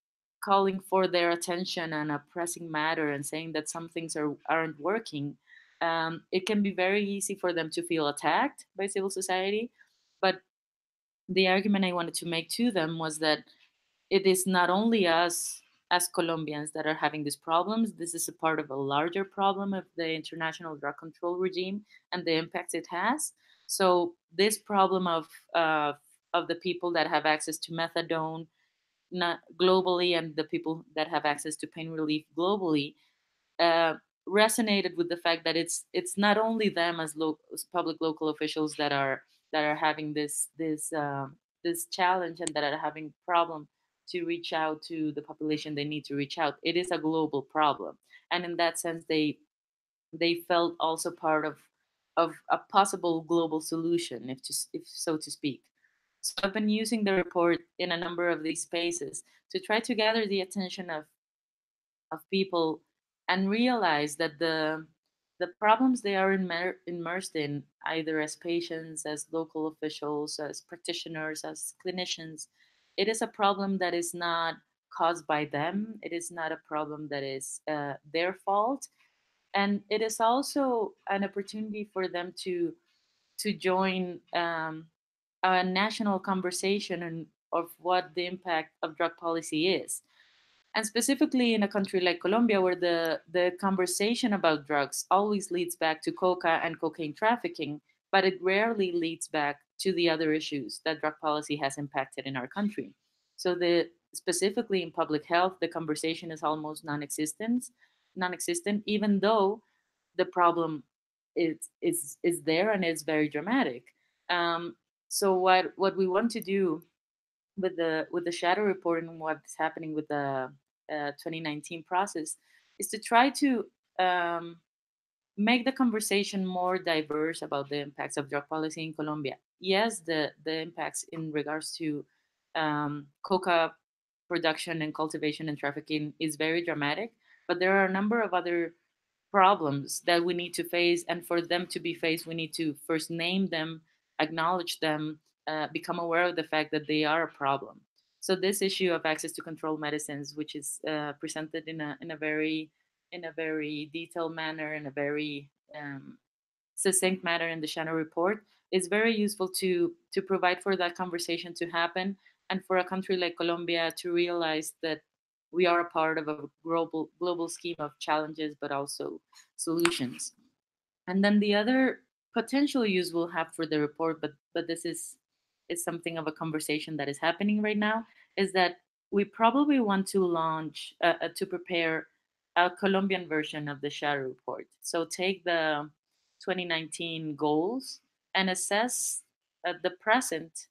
calling for their attention on a pressing matter and saying that some things aren't working, it can be very easy for them to feel attacked by civil society. But the argument I wanted to make to them was that it is not only us as Colombians that are having these problems. This is a part of a larger problem of the international drug control regime and the impacts it has. So this problem of the people that have access to methadone, not globally, and the people that have access to pain relief globally, uh, resonated with the fact that it's not only them as public local officials that are having this challenge and that are having problem to reach out to the population they need to reach out. It is a global problem, and in that sense, they felt also part of a possible global solution, if so to speak. So I've been using the report in a number of these spaces to try to gather the attention of people and realize that the problems they are immersed in, either as patients, as local officials, as practitioners, as clinicians, it is a problem that is not caused by them. It is not a problem that is their fault, and it is also an opportunity for them to join a national conversation of what the impact of drug policy is. And specifically in a country like Colombia, where the conversation about drugs always leads back to coca and cocaine trafficking, but it rarely leads back to the other issues that drug policy has impacted in our country. So the specifically in public health, the conversation is almost non-existent, even though the problem is there and is very dramatic. So what we want to do with the shadow report and what's happening with the 2019 process is to try to make the conversation more diverse about the impacts of drug policy in Colombia. Yes, the impacts in regards to coca production and cultivation and trafficking is very dramatic, but there are a number of other problems that we need to face, and for them to be faced, we need to first name them, acknowledge them, become aware of the fact that they are a problem. So this issue of access to controlled medicines, which is presented in a very detailed manner, in a very succinct manner in the Shadow report, is very useful to provide for that conversation to happen, and for a country like Colombia to realize that we are a part of a global scheme of challenges, but also solutions. And then the other potential use we'll have for the report, but this is something of a conversation that is happening right now, is that we probably want to launch to prepare a Colombian version of the shadow report. So take the 2019 goals and assess the present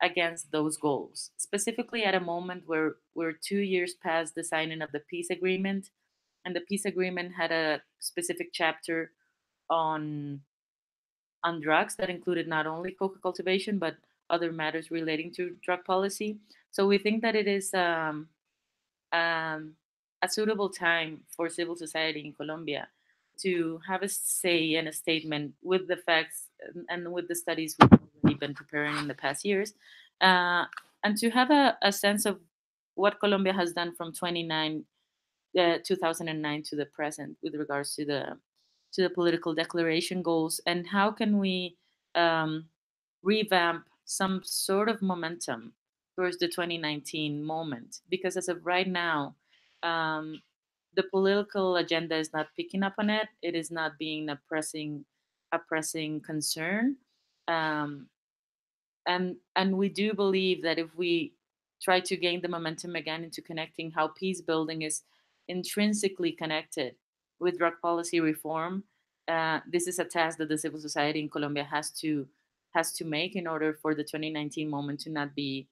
against those goals, specifically at a moment where we're 2 years past the signing of the peace agreement, and the peace agreement had a specific chapter on drugs that included not only coca cultivation but other matters relating to drug policy. So we think that it is um, a suitable time for civil society in Colombia to have a say and a statement with the facts and with the studies we've already been preparing in the past years, uh, and to have a sense of what Colombia has done from 2009 to the present with regards to the political declaration goals, and how can we um, revamp some sort of momentum towards the 2019 moment, because as of right now, um, the political agenda is not picking up on it. It is not being a pressing concern. um, and we do believe that if we try to gain the momentum again into connecting how peace building is intrinsically connected with drug policy reform, this is a task that the civil society in Colombia has to make in order for the 2019 moment to not be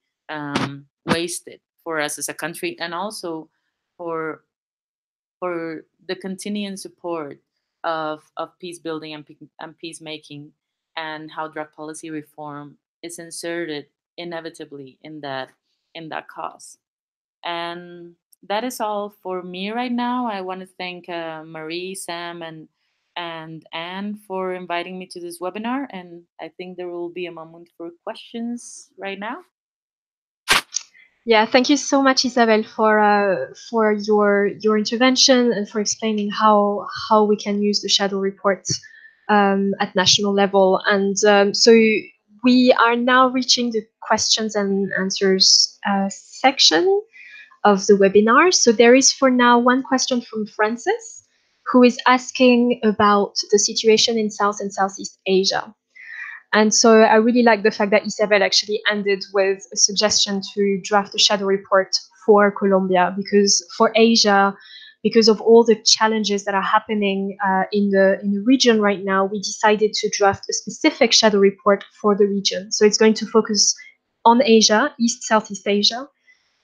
wasted for us as a country, and also for the continuing support of peace building and peacemaking, and how drug policy reform is inserted inevitably in that cause. And that is all for me right now. I want to thank Marie, Sam, and Anne for inviting me to this webinar. And I think there will be a moment for questions right now. Yeah, thank you so much, Isabel, for your intervention and for explaining how we can use the shadow report at national level. And so we are now reaching the questions and answers section of the webinar. So there is for now one question from Francis, who is asking about the situation in South and Southeast Asia. And so I really like the fact that Isabel actually ended with a suggestion to draft a shadow report for Colombia, because for Asia, because of all the challenges that are happening in the region right now, we decided to draft a specific shadow report for the region. So it's going to focus on Asia, East, Southeast Asia,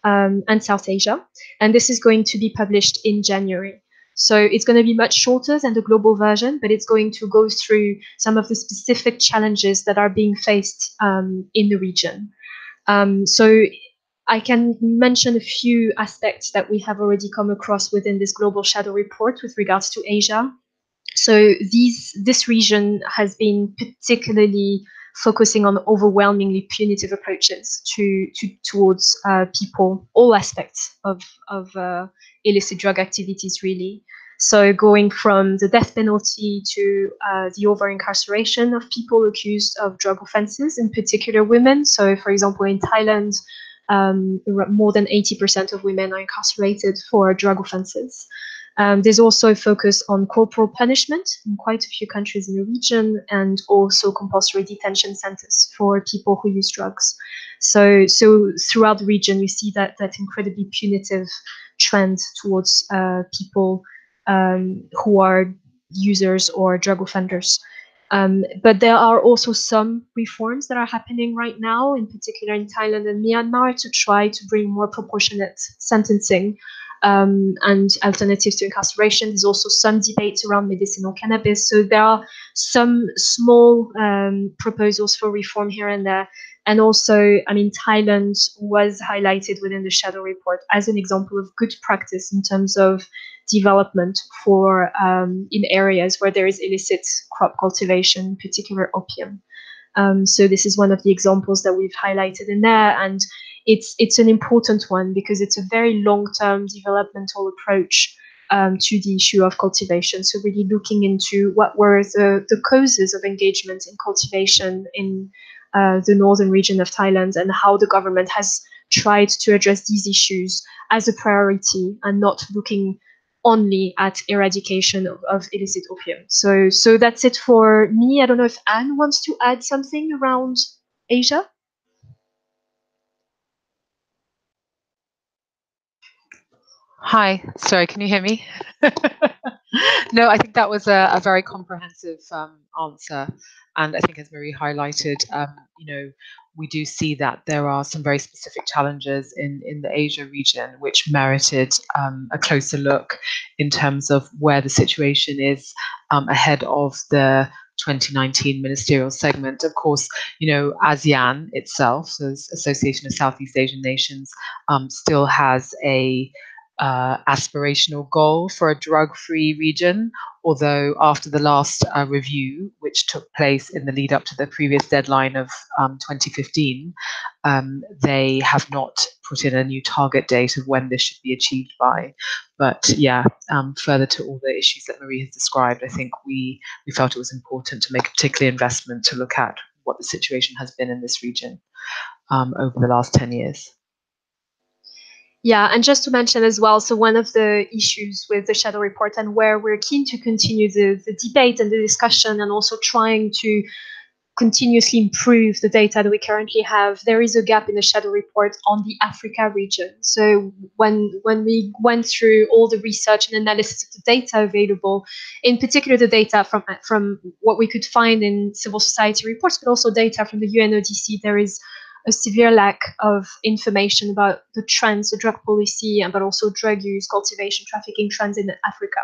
and South Asia. And this is going to be published in January. So it's going to be much shorter than the global version, but it's going to go through some of the specific challenges that are being faced in the region. So I can mention a few aspects that we have already come across within this global shadow report with regards to Asia. So this region has been particularly focusing on overwhelmingly punitive approaches towards people, all aspects of illicit drug activities, really. So going from the death penalty to the over-incarceration of people accused of drug offenses, in particular women. So, for example, in Thailand, more than 80% of women are incarcerated for drug offenses. There's also a focus on corporal punishment in quite a few countries in the region, and also compulsory detention centers for people who use drugs. So throughout the region, you see that incredibly punitive trend towards people who are users or drug offenders. But there are also some reforms that are happening right now, in particular in Thailand and Myanmar, to try to bring more proportionate sentencing and alternatives to incarceration. There's also some debates around medicinal cannabis. So there are some small proposals for reform here and there. And also, I mean, Thailand was highlighted within the shadow report as an example of good practice in terms of development for in areas where there is illicit crop cultivation, in particular opium. So this is one of the examples that we've highlighted in there, and it's an important one because it's a very long-term developmental approach to the issue of cultivation. So really looking into what were the causes of engagement in cultivation in the northern region of Thailand, and how the government has tried to address these issues as a priority and not looking only at eradication of illicit opium. So that's it for me. I don't know if Anne wants to add something around Asia. Hi, sorry, can you hear me? No, I think that was a very comprehensive answer. And I think, as Marie highlighted, we do see that there are some very specific challenges in the Asia region which merited a closer look in terms of where the situation is ahead of the 2019 ministerial segment. Of course, ASEAN itself, so the Association of Southeast Asian Nations, still has a aspirational goal for a drug-free region, although after the last review, which took place in the lead up to the previous deadline of 2015, they have not put in a new target date of when this should be achieved by. But yeah, further to all the issues that Marie has described, I think we felt it was important to make a particular investment to look at what the situation has been in this region over the last 10 years. Yeah, and just to mention as well, so one of the issues with the shadow report, and where we're keen to continue the debate and the discussion, and also trying to continuously improve the data that we currently have, there is a gap in the shadow report on the Africa region. So when we went through all the research and analysis of the data available, in particular the data from what we could find in civil society reports, but also data from the UNODC, there is a severe lack of information about the trends, the drug policy, but also drug use, cultivation, trafficking trends in Africa.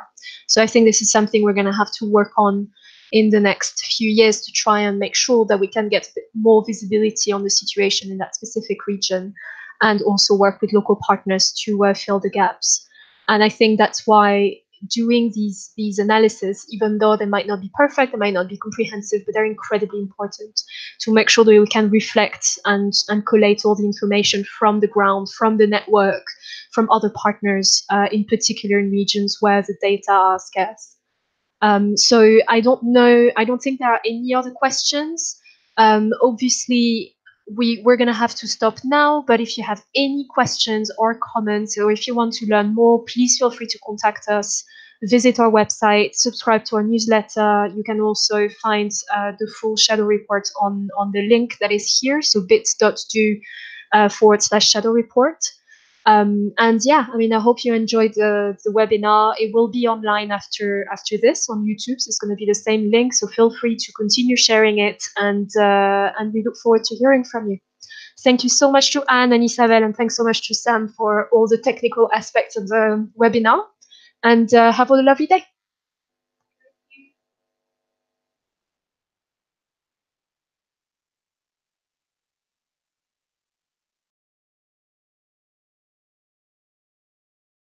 So I think this is something we're going to have to work on in the next few years to try and make sure that we can get a bit more visibility on the situation in that specific region, and also work with local partners to fill the gaps. And I think that's why doing these analysis, even though they might not be perfect, they might not be comprehensive, but they're incredibly important to make sure that we can reflect and collate all the information from the ground, from the network, from other partners, in particular in regions where the data are scarce. So I don't think there are any other questions. Obviously, we're going to have to stop now, but if you have any questions or comments, or if you want to learn more, please feel free to contact us, visit our website, subscribe to our newsletter. You can also find the full shadow report on the link that is here, so bit.do/shadow report. And yeah, I mean, I hope you enjoyed the webinar. It will be online after this on YouTube, so it's going to be the same link. So feel free to continue sharing it, and we look forward to hearing from you. Thank you so much to Anne and Isabel, and thanks so much to Sam for all the technical aspects of the webinar. And have a lovely day.